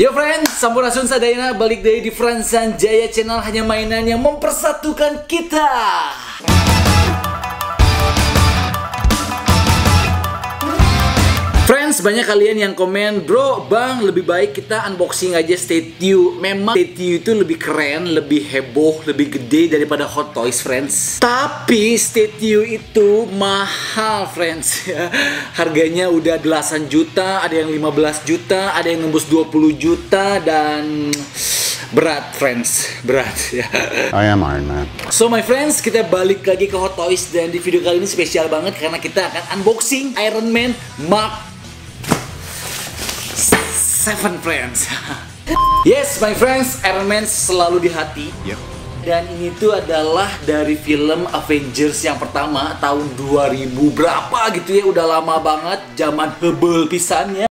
Yo friends, Sampurasun Sadayana, balik dari di Fransan Jaya Channel, hanya mainan yang mempersatukan kita. Friends, banyak kalian yang komen, bro, bang, lebih baik kita unboxing aja Statue. Memang Statue itu lebih keren, lebih heboh, lebih gede daripada Hot Toys, friends. Tapi Statue itu mahal, friends. Harganya udah belasan juta, ada yang 15 juta, ada yang nembus 20 juta, dan berat, friends, berat ya. I am Iron Man. So my friends, kita balik lagi ke Hot Toys, dan di video kali ini spesial banget karena kita akan unboxing Iron Man Mark 7, friends. Yes, my friends, Iron Man selalu di hati. Yep. Dan ini tuh adalah dari film Avengers yang pertama tahun 2000 berapa gitu ya, udah lama banget, zaman Hubble pisannya.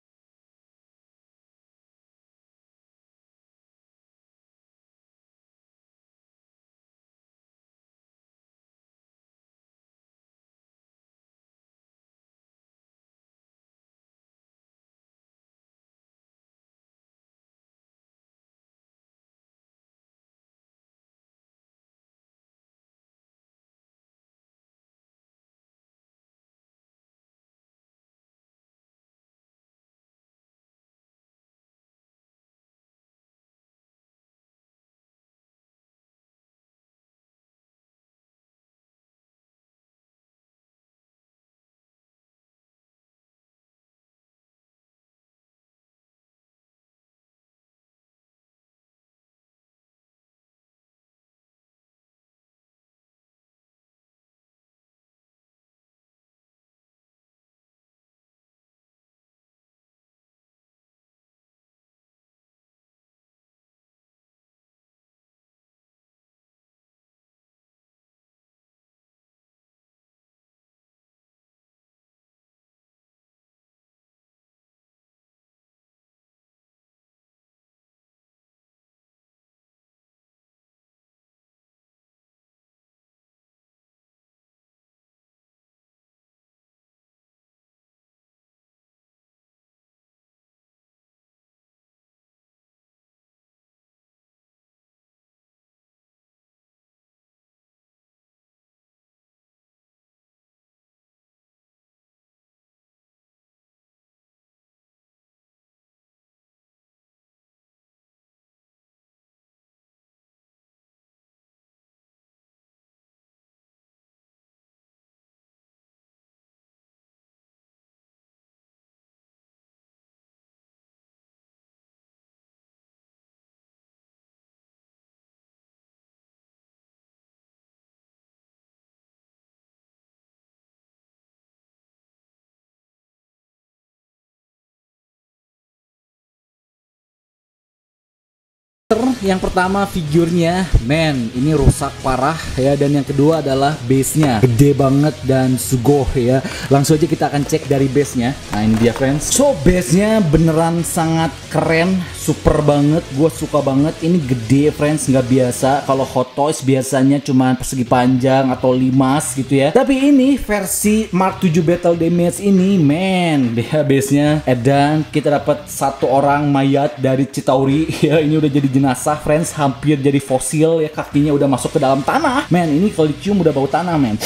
Yang pertama figurnya, man, ini rusak parah ya, dan yang kedua adalah base-nya, gede banget dan sugoh ya. Langsung aja kita akan cek dari base-nya. Nah ini dia, friends. So base-nya beneran sangat keren, super banget, gue suka banget. Ini gede, friends, nggak biasa. Kalau Hot Toys biasanya cuma persegi panjang atau limas gitu ya. Tapi ini versi Mark 7 Battle Damage ini, man, base-nya edan. Kita dapat satu orang mayat dari Chitauri ya. Ini udah jadi jenazah, friends, hampir jadi fosil ya, kakinya udah masuk ke dalam tanah. Men, ini kalau dicium udah bau tanah, men.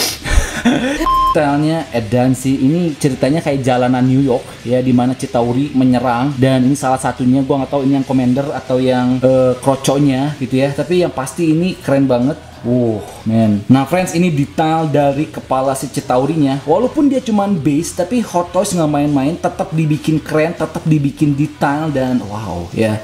Stylenya edan sih. Ini ceritanya kayak jalanan New York ya, dimana Chitauri menyerang, dan ini salah satunya, gua nggak tahu ini yang Commander atau yang kroconya gitu ya, tapi yang pasti ini keren banget. Man. Nah friends, ini detail dari kepala si Chitaurinya. Walaupun dia cuman base, tapi Hot Toys nggak main-main, tetap dibikin keren, tetap dibikin detail, dan wow ya.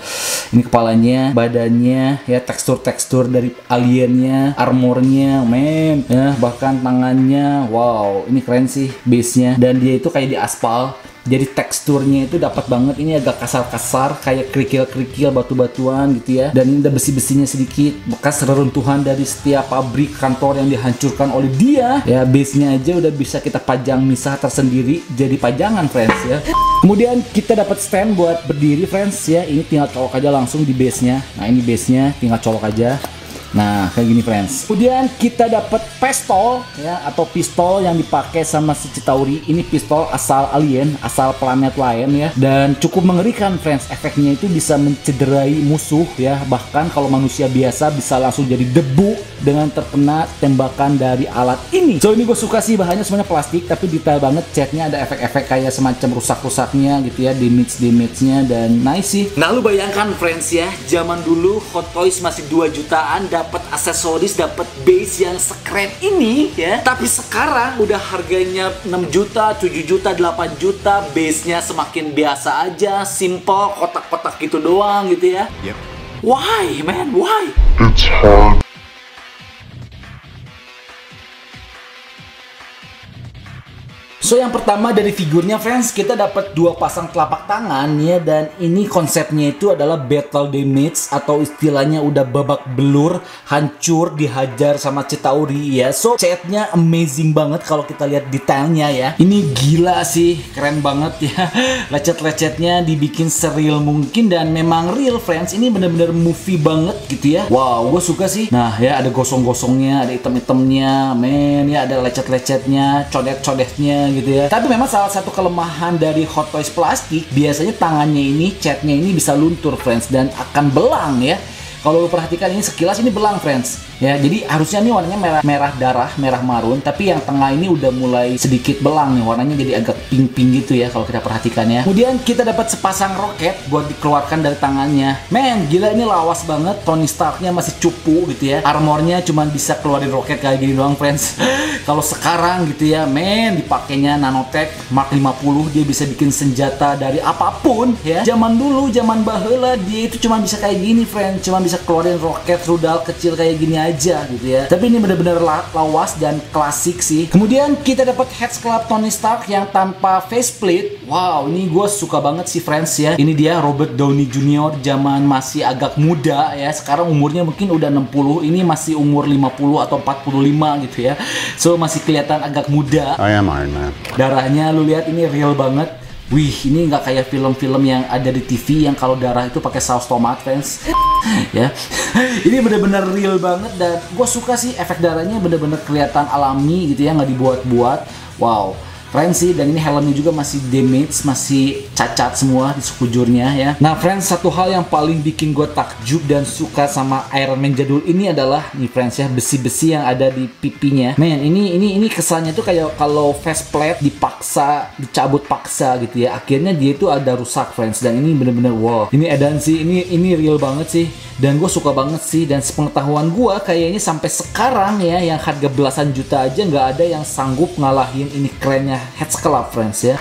Ini kepalanya, badannya, ya tekstur-tekstur dari aliennya, armornya, man, ya bahkan tangannya, wow, ini keren sih base-nya. Dan dia itu kayak di aspal. Jadi teksturnya itu dapat banget. Ini agak kasar-kasar, kayak kerikil-kerikil batu-batuan gitu ya. Dan ini ada besi-besinya sedikit, bekas reruntuhan dari setiap pabrik kantor yang dihancurkan oleh dia. Ya base-nya aja udah bisa kita pajang misah tersendiri jadi pajangan, friends ya. Kemudian kita dapat stand buat berdiri, friends ya. Ini tinggal colok aja langsung di base-nya. Nah ini base-nya, tinggal colok aja. Nah, kayak gini friends. Kemudian kita dapat pistol ya, atau pistol yang dipakai sama si Chitauri. Ini pistol asal alien, asal planet lain ya, dan cukup mengerikan friends. Efeknya itu bisa mencederai musuh ya, bahkan kalau manusia biasa bisa langsung jadi debu dengan terkena tembakan dari alat ini. So ini gue suka sih, bahannya semuanya plastik tapi detail banget. Catnya ada efek-efek kayak semacam rusak-rusaknya gitu ya, damage-nya, dan nice sih. Nah lu bayangkan friends ya, zaman dulu Hot Toys masih 2 jutaan dapat aksesoris, dapat base yang sekeren ini ya. Tapi sekarang udah harganya 6 juta, 7 juta, 8 juta, base-nya semakin biasa aja, simple, kotak-kotak gitu doang gitu ya. Yep. Why man, why? It's hard. So yang pertama dari figurnya friends, kita dapat 2 pasang telapak tangan ya, dan ini konsepnya itu adalah battle damage atau istilahnya udah babak belur, hancur, dihajar sama Chitauri ya. So catnya amazing banget kalau kita lihat detailnya ya. Ini gila sih, keren banget ya. Lecet-lecetnya dibikin seril mungkin, dan memang real friends, ini bener-bener movie banget gitu ya. Wow, gue suka sih. Nah ya, ada gosong-gosongnya, ada item-itemnya, men ya, ada lecet-lecetnya, codet-codetnya gitu ya. Tapi memang salah satu kelemahan dari Hot Toys plastik, biasanya tangannya ini, catnya ini bisa luntur friends, dan akan belang ya. Kalau lu perhatikan ini sekilas ini belang friends ya, jadi harusnya nih warnanya merah darah, merah marun, tapi yang tengah ini udah mulai sedikit belang nih, warnanya jadi agak pink-pink gitu ya kalau kita perhatikan ya. Kemudian kita dapat sepasang roket buat dikeluarkan dari tangannya. Men, gila ini lawas banget. Tony Starknya masih cupu gitu ya, armornya cuma bisa keluarin roket kayak gini doang friends. Kalau sekarang gitu ya, men, dipakainya nanotech Mark 50, dia bisa bikin senjata dari apapun ya. Zaman dulu, zaman baheula, dia itu cuma bisa kayak gini friends, cuma bisa keluarin roket rudal kecil kayak gini aja gitu ya. Tapi ini bener-bener lawas dan klasik sih. Kemudian kita dapat head sculpt Tony Stark yang tanpa faceplate. Wow, ini gue suka banget sih friends ya. Ini dia Robert Downey Jr. zaman masih agak muda ya. Sekarang umurnya mungkin udah 60, ini masih umur 50 atau 45 gitu ya. So masih kelihatan agak muda. I am Iron Man. Darahnya lu lihat ini real banget. Wih, ini nggak kayak film-film yang ada di TV yang kalau darah itu pakai saus tomat, friends. Ya, ini bener-bener real banget, dan gue suka sih efek darahnya bener-bener kelihatan alami gitu ya, nggak dibuat-buat. Wow, keren sih. Dan ini helmnya juga masih damage, masih cacat semua di sekujurnya ya. Nah friends, satu hal yang paling bikin gue takjub dan suka sama Iron Man jadul ini adalah nih friends ya, besi-besi yang ada di pipinya. Men, ini kesannya tuh kayak kalau faceplate dipaksa, dicabut paksa gitu ya. Akhirnya dia itu ada rusak friends, dan ini bener-bener wow. Ini edan sih, ini real banget sih. Dan gue suka banget sih, dan sepengetahuan gue kayaknya sampai sekarang ya, yang harga belasan juta aja nggak ada yang sanggup ngalahin ini kerennya head sculpt friends ya.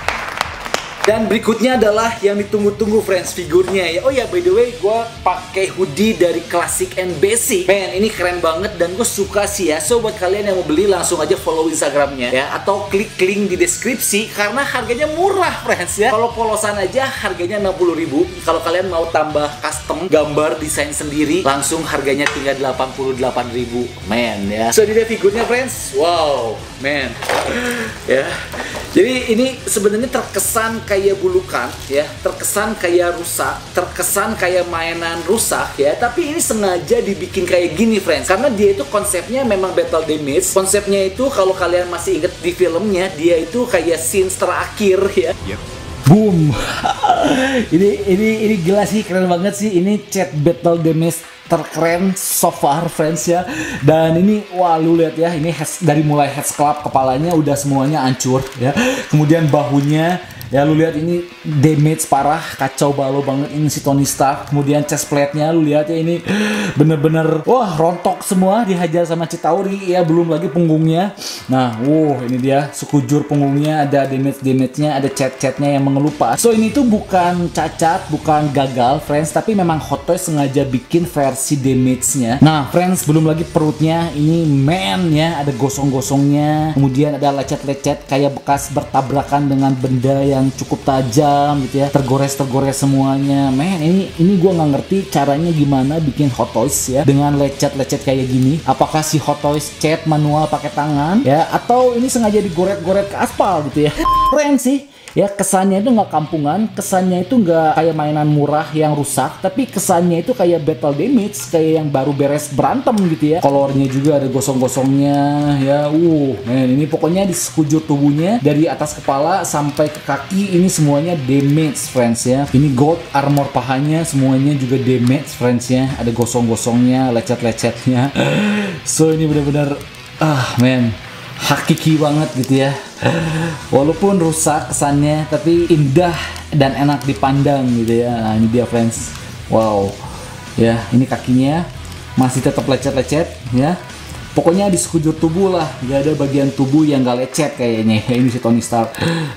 Dan berikutnya adalah yang ditunggu-tunggu friends, figurnya ya. Oh ya, by the way, gue pakai hoodie dari Classic and Basic. Men, ini keren banget dan gue suka sih ya. So buat kalian yang mau beli, langsung aja follow Instagramnya ya, atau klik link di deskripsi karena harganya murah friends ya. Kalau polosan aja harganya 60.000. Kalau kalian mau tambah custom gambar desain sendiri, langsung harganya tinggal 88.000. Men ya. So ini dia figurnya friends. Wow, men. Ya. Jadi ini sebenarnya terkesan kayak bulukan ya, terkesan kayak rusak, terkesan kayak mainan rusak ya, tapi ini sengaja dibikin kayak gini friends, karena dia itu konsepnya memang battle damage. Konsepnya itu kalau kalian masih inget di filmnya, dia itu kayak scenes terakhir ya. Yep. Boom. ini gila sih, keren banget sih. Ini cat battle damage terkeren so far friends ya. Dan ini wah, lu lihat ya, ini dari mulai head sculpt kepalanya udah semuanya hancur ya. Kemudian bahunya ya, lu lihat ini damage parah, kacau balau banget ini si Tony Stark. Kemudian chest plate-nya lu lihat ya, ini bener-bener wah, rontok semua, dihajar sama Chitauri ya. Belum lagi punggungnya. Nah, ini dia sekujur punggungnya, ada damage-nya, ada cat-catnya yang mengelupas. So ini tuh bukan cacat, bukan gagal friends, tapi memang Hot Toys sengaja bikin versi damage-nya. Nah friends, belum lagi perutnya ini man ya, ada gosong-gosongnya. Kemudian ada lecet-lecet kayak bekas bertabrakan dengan benda yang cukup tajam gitu ya, tergores semuanya. Men, ini gue nggak ngerti caranya gimana bikin Hot Toys ya dengan lecet-lecet kayak gini. Apakah si Hot Toys cat manual pakai tangan ya, atau ini sengaja digoret-goret ke aspal gitu ya. Keren sih. Ya kesannya itu nggak kampungan, kesannya itu nggak kayak mainan murah yang rusak, tapi kesannya itu kayak battle damage, kayak yang baru beres berantem gitu ya. Kolornya juga ada gosong-gosongnya ya. Man, ini pokoknya di sekujur tubuhnya dari atas kepala sampai ke kaki ini semuanya damage friends ya. Ini gold armor pahanya semuanya juga damage friends ya. Ada gosong-gosongnya, lecet-lecetnya. So ini benar-benar man, hakiki banget gitu ya. Walaupun rusak kesannya, tapi indah dan enak dipandang gitu ya. Nah ini dia friends. Wow. Ya ini kakinya masih tetap lecet-lecet ya. Pokoknya di sekujur tubuh lah, gak ada bagian tubuh yang gak lecet kayaknya. Ini si Tony Stark,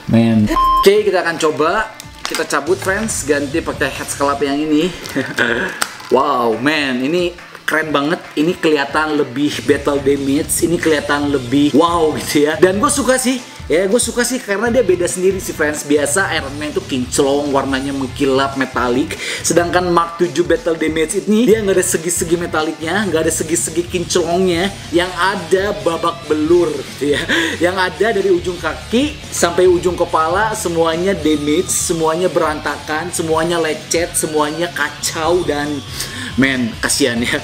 man. Oke, kita akan coba. Kita cabut friends, ganti pakai head sculpt yang ini. Wow man, ini keren banget, ini kelihatan lebih battle damage, ini kelihatan lebih wow gitu ya. Dan gue suka sih, karena dia beda sendiri sih friends. Biasa Iron Man itu kinclong, warnanya mengkilap, metalik. Sedangkan Mark 7 battle damage ini dia nggak ada segi-segi metaliknya, nggak ada segi-segi kinclongnya, yang ada babak belur gitu ya. Yang ada dari ujung kaki sampai ujung kepala semuanya damage, semuanya berantakan, semuanya lecet, semuanya kacau dan men, kasihan ya.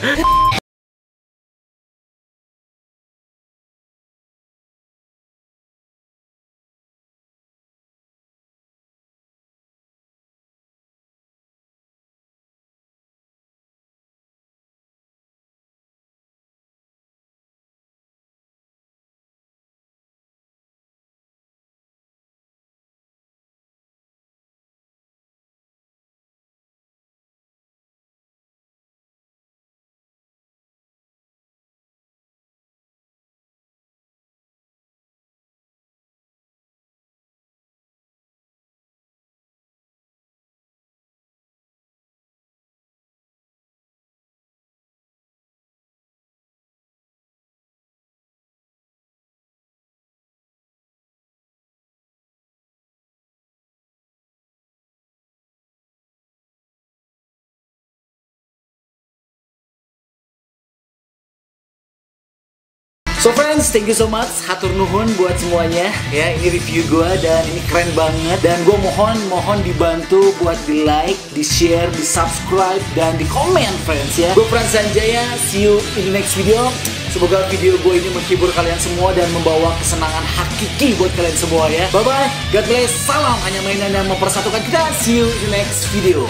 So friends, thank you so much, hatur nuhun buat semuanya ya. Ini review gue dan ini keren banget. Dan gue mohon dibantu buat di like, di share, di subscribe, dan di komen friends ya. Gue Frans Sanjaya, see you in the next video. Semoga video gue ini menghibur kalian semua dan membawa kesenangan hakiki buat kalian semua ya. Bye bye, God bless, salam hanya mainan yang mempersatukan kita. See you in the next video.